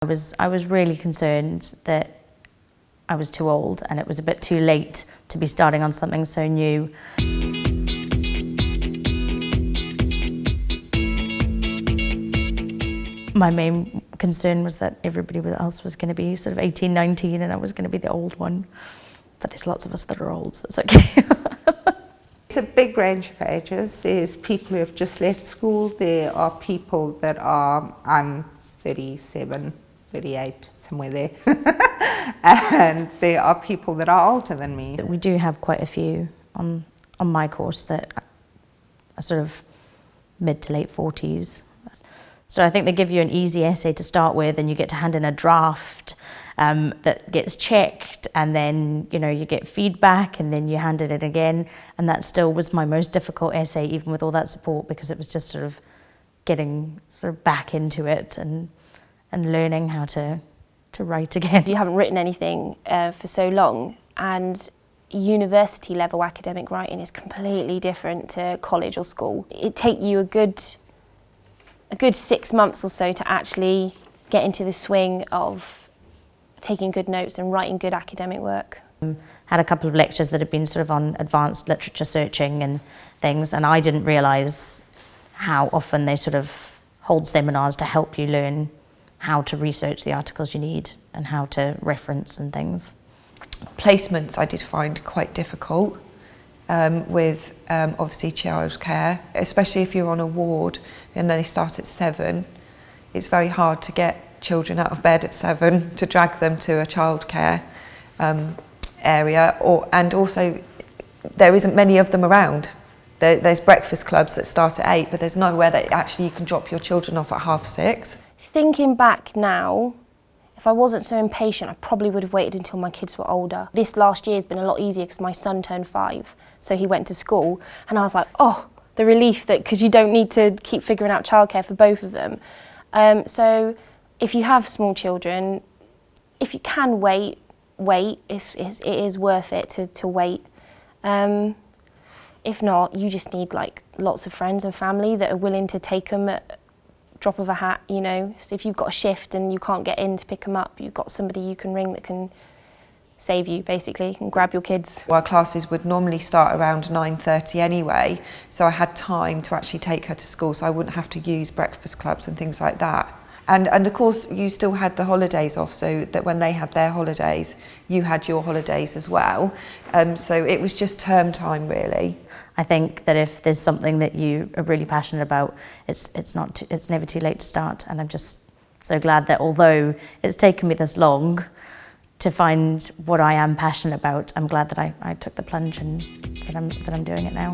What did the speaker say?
I was really concerned that I was too old and it was a bit too late to be starting on something so new. My main concern was that everybody else was going to be sort of 18, 19 and I was going to be the old one. But there's lots of us that are old, so it's okay. It's a big range of ages. There's people who have just left school. There are people that are, I'm 37, 38, somewhere there. And there are people that are older than me. We do have quite a few on my course that are sort of mid to late 40s. So I think they give you an easy essay to start with and you get to hand in a draft that gets checked, and then you get feedback and then you hand it in again, and that still was my most difficult essay even with all that support, because it was just sort of getting back into it and learning how to write again. You haven't written anything for so long, and university level academic writing is completely different to college or school. It takes you a good 6 months or so to actually get into the swing of taking good notes and writing good academic work. Had a couple of lectures that had been sort of on advanced literature searching and things, and I didn't realise how often they sort of hold seminars to help you learn how to research the articles you need and how to reference and things. Placements I did find quite difficult with obviously childcare, especially if you're on a ward and they start at 7. It's very hard to get children out of bed at 7 to drag them to a childcare area, and also there isn't many of them around. There's breakfast clubs that start at 8, but there's nowhere that actually you can drop your children off at 6:30. Thinking back now, if I wasn't so impatient, I probably would have waited until my kids were older. This last year has been a lot easier because my son turned 5, so he went to school, and I was like, oh, the relief that, because you don't need to keep figuring out childcare for both of them. So if you have small children, if you can wait. It is worth it to wait. If not, you just need lots of friends and family that are willing to take them at drop of a hat, So if you've got a shift and you can't get in to pick them up, you've got somebody you can ring that can save you, basically, and grab your kids. Our classes would normally start around 9:30 anyway, so I had time to actually take her to school, so I wouldn't have to use breakfast clubs and things like that. And of course you still had the holidays off, so that when they had their holidays, you had your holidays as well. So it was just term time, really. I think that if there's something that you are really passionate about, it's never too late to start. And I'm just so glad that although it's taken me this long to find what I am passionate about, I'm glad that I took the plunge and that I'm doing it now.